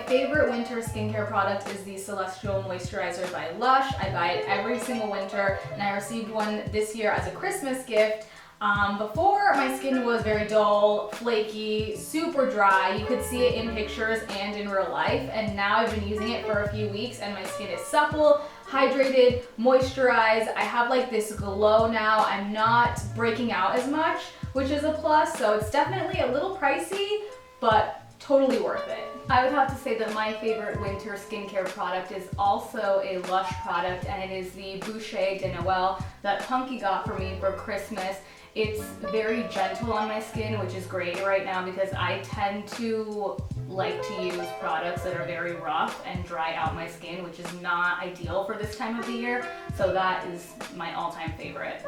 favorite winter skincare product is the Celestial Moisturizer by Lush. I buy it every single winter, and I received one this year as a Christmas gift. Before, my skin was very dull, flaky, super dry. You could see it in pictures and in real life, and now I've been using it for a few weeks and my skin is supple, hydrated, moisturized. I have like this glow now. I'm not breaking out as much, which is a plus, so it's definitely a little pricey, but totally worth it. I would have to say that my favorite winter skincare product is also a Lush product, and it is the Boucher de Noël that Punky got for me for Christmas. It's very gentle on my skin, which is great right now because I tend to like to use products that are very rough and dry out my skin, which is not ideal for this time of the year. So that is my all-time favorite.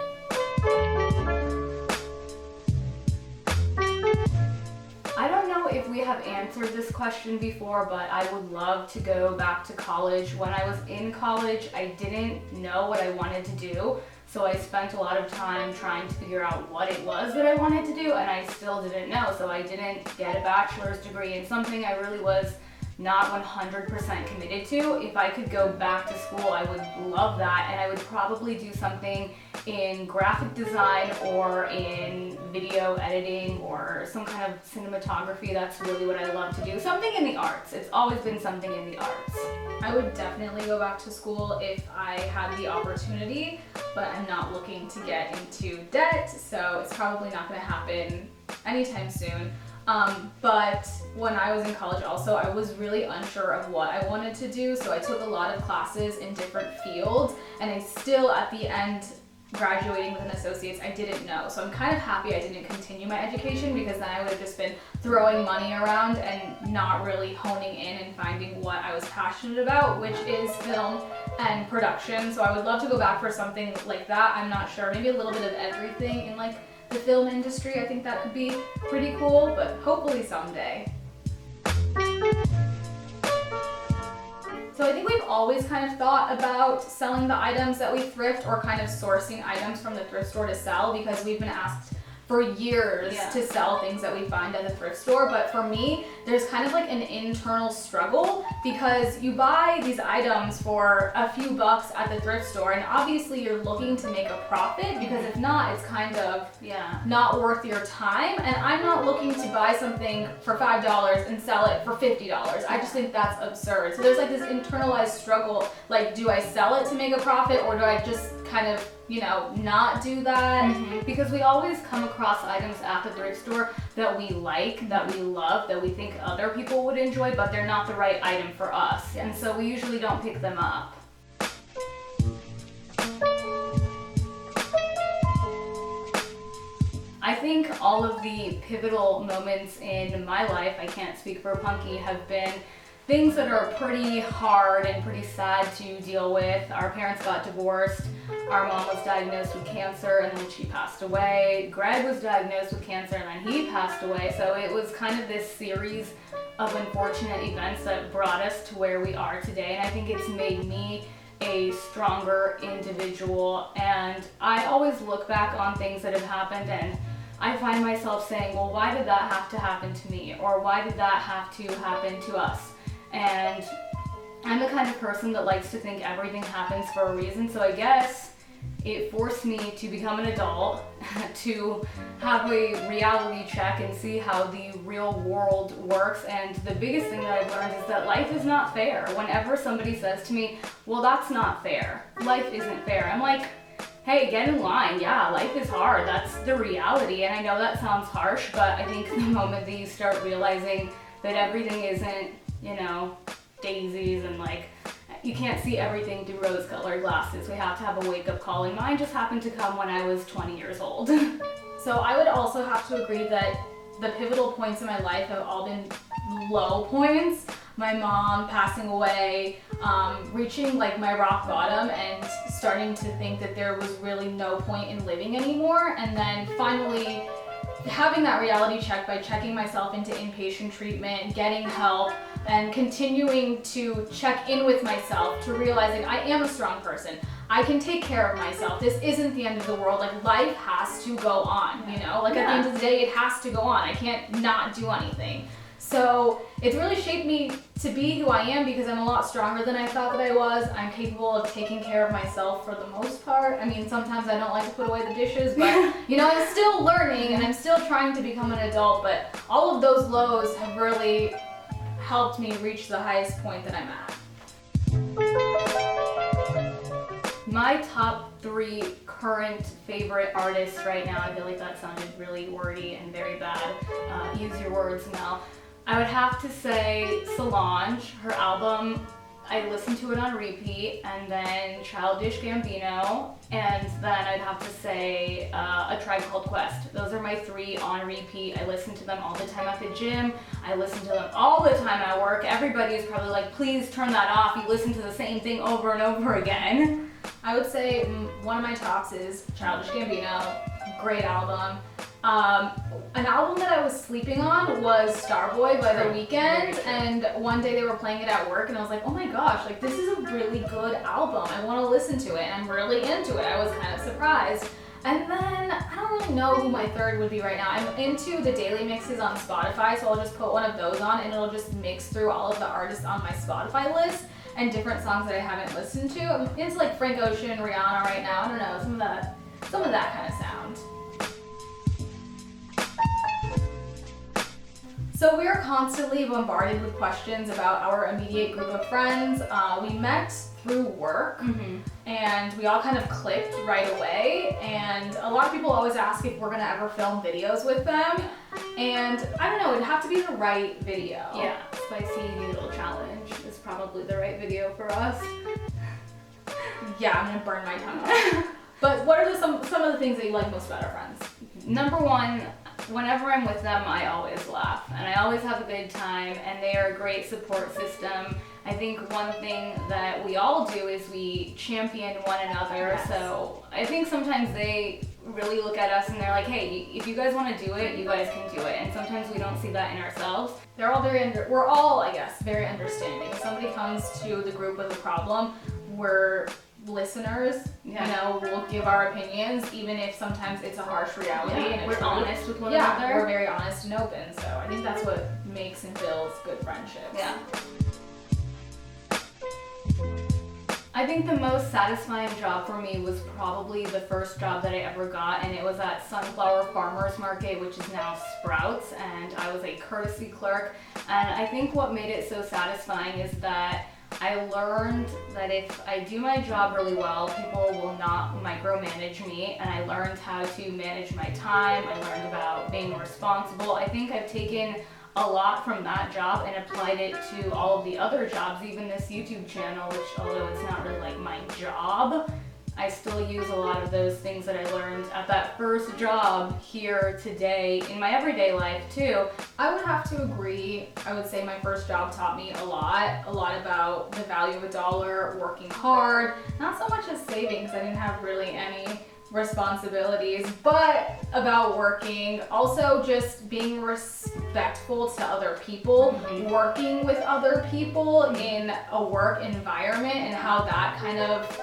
I don't know if we have answered this question before, but I would love to go back to college. When I was in college, I didn't know what I wanted to do. So I spent a lot of time trying to figure out what it was that I wanted to do, and I still didn't know. So I didn't get a bachelor's degree in something I really was not 100% committed to. If I could go back to school, I would love that, and I would probably do something in graphic design or in video editing or some kind of cinematography. That's really what I love to do. Something in the arts. It's always been something in the arts. I would definitely go back to school if I had the opportunity, but I'm not looking to get into debt, so it's probably not going to happen anytime soon. But when I was in college also, I was really unsure of what I wanted to do, so I took a lot of classes in different fields, and I still, at the end, graduating with an associate's, I didn't know. So I'm kind of happy I didn't continue my education, because then I would have just been throwing money around and not really honing in and finding what I was passionate about, which is film and production. So I would love to go back for something like that. I'm not sure, maybe a little bit of everything in like the film industry. I think that could be pretty cool, but hopefully someday. So I think we've always kind of thought about selling the items that we thrift, or kind of sourcing items from the thrift store to sell, because we've been asked for years to sell things that we find at the thrift store. But for me, there's kind of like an internal struggle, because you buy these items for a few bucks at the thrift store, and obviously you're looking to make a profit, because if not, it's kind of not worth your time. And I'm not looking to buy something for $5 and sell it for $50. I just think that's absurd. So there's like this internalized struggle, like, do I sell it to make a profit, or do I just kind of, you know, not do that? Because we always come across items at the thrift store that we like, that we love, that we think other people would enjoy, but they're not the right item for us. And so we usually don't pick them up. I think all of the pivotal moments in my life, I can't speak for Punky, have been things that are pretty hard and pretty sad to deal with. Our parents got divorced. Our mom was diagnosed with cancer, and then she passed away. Greg was diagnosed with cancer, and then he passed away. So it was kind of this series of unfortunate events that brought us to where we are today. And I think it's made me a stronger individual. And I always look back on things that have happened, and I find myself saying, well, why did that have to happen to me? Or why did that have to happen to us? And I'm the kind of person that likes to think everything happens for a reason. So I guess it forced me to become an adult, to have a reality check and see how the real world works. And the biggest thing that I've learned is that life is not fair. Whenever somebody says to me, well, that's not fair, life isn't fair, I'm like, hey, get in line. Yeah, life is hard. That's the reality. And I know that sounds harsh, but I think the moment that you start realizing that everything isn't, you know, daisies, and like, you can't see everything through rose-colored glasses. We have to have a wake-up call, and mine just happened to come when I was 20 years old. So I would also have to agree that the pivotal points in my life have all been low points. My mom passing away, reaching like my rock bottom and starting to think that there was really no point in living anymore, and then finally having that reality check by checking myself into inpatient treatment, getting help, and continuing to check in with myself, to realizing I am a strong person. I can take care of myself. This isn't the end of the world. Like, life has to go on, you know? Like, at the end of the day, it has to go on. I can't not do anything. So it's really shaped me to be who I am because I'm a lot stronger than I thought that I was. I'm capable of taking care of myself for the most part. I mean, sometimes I don't like to put away the dishes, but you know, I'm still learning and I'm still trying to become an adult, but all of those lows have really helped me reach the highest point that I'm at. My top 3 current favorite artists right now, I feel like that sounded really wordy and very bad. Use your words, Mel. I would have to say Solange, her album, I listened to it on repeat, and then Childish Gambino, and then I'd have to say A Tribe Called Quest. Those are my 3 on repeat. I listen to them all the time at the gym. I listen to them all the time at work. Everybody is probably like, please turn that off. You listen to the same thing over and over again. I would say one of my tops is Childish Gambino. Great album. An album that I was sleeping on was Starboy by The Weeknd, and one day they were playing it at work and I was like, oh my gosh, like this is a really good album. I want to listen to it and I'm really into it. I was kind of surprised. And then I don't really know who my third would be right now. I'm into the daily mixes on Spotify, so I'll just put one of those on and it'll just mix through all of the artists on my Spotify list and different songs that I haven't listened to. I'm into like Frank Ocean, Rihanna right now. I don't know, some of that kind of sound. So we are constantly bombarded with questions about our immediate group of friends. We met through work, and we all kind of clicked right away. And a lot of people always ask if we're gonna ever film videos with them. And I don't know, it'd have to be the right video. Yeah, Spicy Noodle Challenge is probably the right video for us. Yeah, I'm gonna burn my tongue off. But what are some of the things that you like most about our friends? Number 1, whenever I'm with them, I always laugh and I always have a good time, and they are a great support system. I think one thing that we all do is we champion one another. Yes. So I think sometimes they really look at us and they're like, hey, if you guys want to do it, you guys can do it. And sometimes we don't see that in ourselves. They're all we're all, I guess, very understanding. If somebody comes to the group with a problem, we're listeners, you know, we'll give our opinions, even if sometimes it's a harsh reality. And we're honest with one another. Yeah, we're very honest and open. So I think that's what makes and builds good friendships. Yeah. I think the most satisfying job for me was probably the first job that I ever got, and it was at Sunflower Farmers Market, which is now Sprouts, and I was a courtesy clerk. And I think what made it so satisfying is that I learned that if I do my job really well, people will not micromanage me, and I learned how to manage my time. I learned about being responsible. I think I've taken a lot from that job and applied it to all of the other jobs, even this YouTube channel, which although it's not really like my job, I still use a lot of those things that I learned at that first job here today in my everyday life too. I would have to agree. I would say my first job taught me a lot about the value of $1, working hard, not so much as saving because I didn't have really any responsibilities, but about working, also just being respectful to other people, working with other people in a work environment, and how that kind of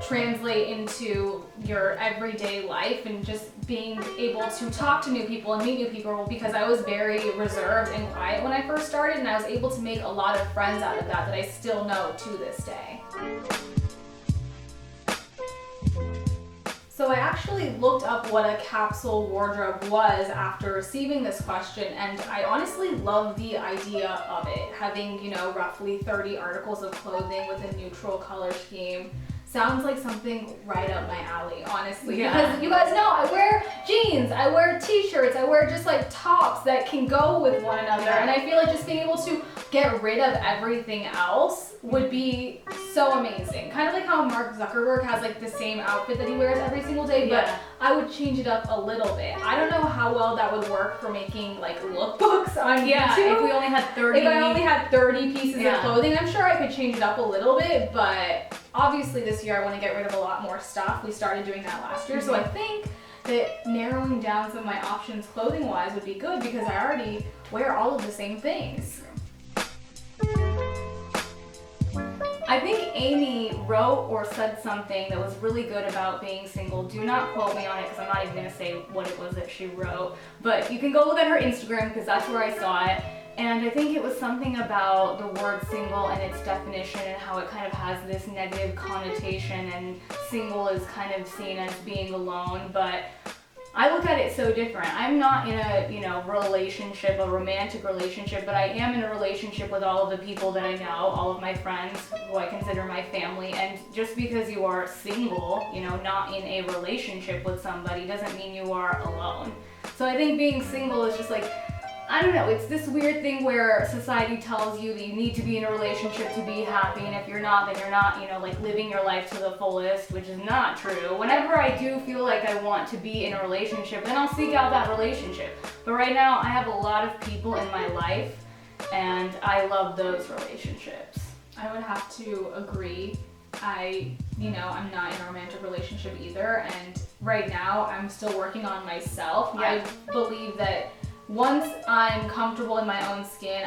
translate into your everyday life, and just being able to talk to new people and meet new people, because I was very reserved and quiet when I first started, and I was able to make a lot of friends out of that I still know to this day. So I actually looked up what a capsule wardrobe was after receiving this question, and I honestly love the idea of it. Having, you know, roughly 30 articles of clothing with a neutral color scheme sounds like something right up my alley, honestly. Yeah. Because you guys know I wear jeans, I wear t-shirts, I wear just like tops that can go with one another. Yeah. And I feel like just being able to get rid of everything else would be so amazing. Kind of like how Mark Zuckerberg has like the same outfit that he wears every single day, but I would change it up a little bit. I don't know how well that would work for making like lookbooks on YouTube. If we only had 30. If I only had 30 pieces of clothing, I'm sure I could change it up a little bit, but obviously this year I want to get rid of a lot more stuff. We started doing that last year, so I think that narrowing down some of my options clothing-wise would be good because I already wear all of the same things. I think Amy wrote or said something that was really good about being single. Do not quote me on it because I'm not even going to say what it was that she wrote. But you can go look at her Instagram because that's where I saw it. And I think it was something about the word single and its definition and how it kind of has this negative connotation, and single is kind of seen as being alone, but I look at it so different. I'm not in a, relationship, a romantic relationship, but I am in a relationship with all of the people that I know, all of my friends who I consider my family. And just because you are single, not in a relationship with somebody, doesn't mean you are alone. So I think being single is just like, I don't know, it's this weird thing where society tells you that you need to be in a relationship to be happy, and if you're not, then you're not, living your life to the fullest, which is not true. Whenever I do feel like I want to be in a relationship, then I'll seek out that relationship. But right now, I have a lot of people in my life, and I love those relationships. I would have to agree. I'm not in a romantic relationship either, and right now, I'm still working on myself. Yeah. I believe that once I'm comfortable in my own skin,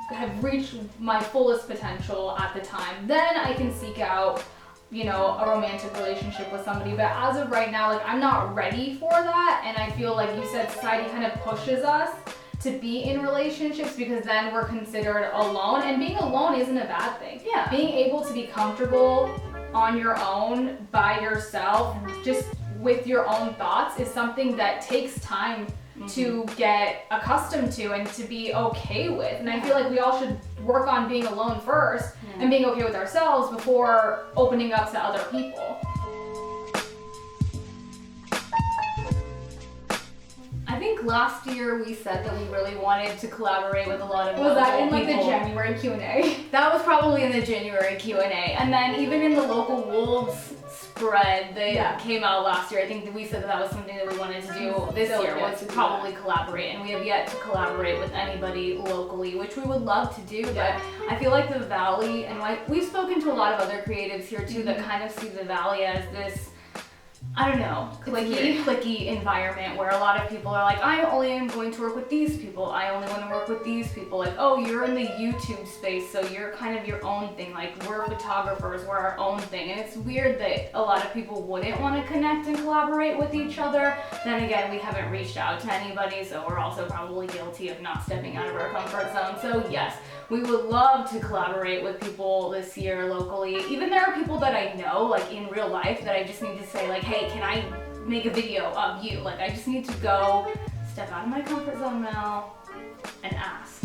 have reached my fullest potential at the time, then I can seek out, a romantic relationship with somebody. But as of right now, I'm not ready for that. And I feel like you said society kind of pushes us to be in relationships because then we're considered alone. And being alone isn't a bad thing. Yeah. Being able to be comfortable on your own, by yourself, just with your own thoughts is something that takes time to get accustomed to and to be okay with. And I feel like we all should work on being alone first and being okay with ourselves before opening up to other people. I think last year we said that we really wanted to collaborate with a lot of Was that in local the people. January Q&A? That was probably in the January Q&A. And then even in the local wolves spread that came out last year, I think that we said that was something that we wanted to do this year, was to probably collaborate. And we have yet to collaborate with anybody locally, which we would love to do. But I feel like the Valley, and we've spoken to a lot of other creatives here too that kind of see the Valley as this, I don't know, clicky environment where a lot of people are like, I only am going to work with these people. I only want to work with these people. Like, oh, you're in the YouTube space, so you're kind of your own thing. Like, we're photographers, we're our own thing. And it's weird that a lot of people wouldn't want to connect and collaborate with each other. Then again, we haven't reached out to anybody, so we're also probably guilty of not stepping out of our comfort zone. So yes, we would love to collaborate with people this year locally. Even there are people that I know, like in real life, that I just need to say, like, hey, can I make a video of you? Like, I just need to go step out of my comfort zone now and ask.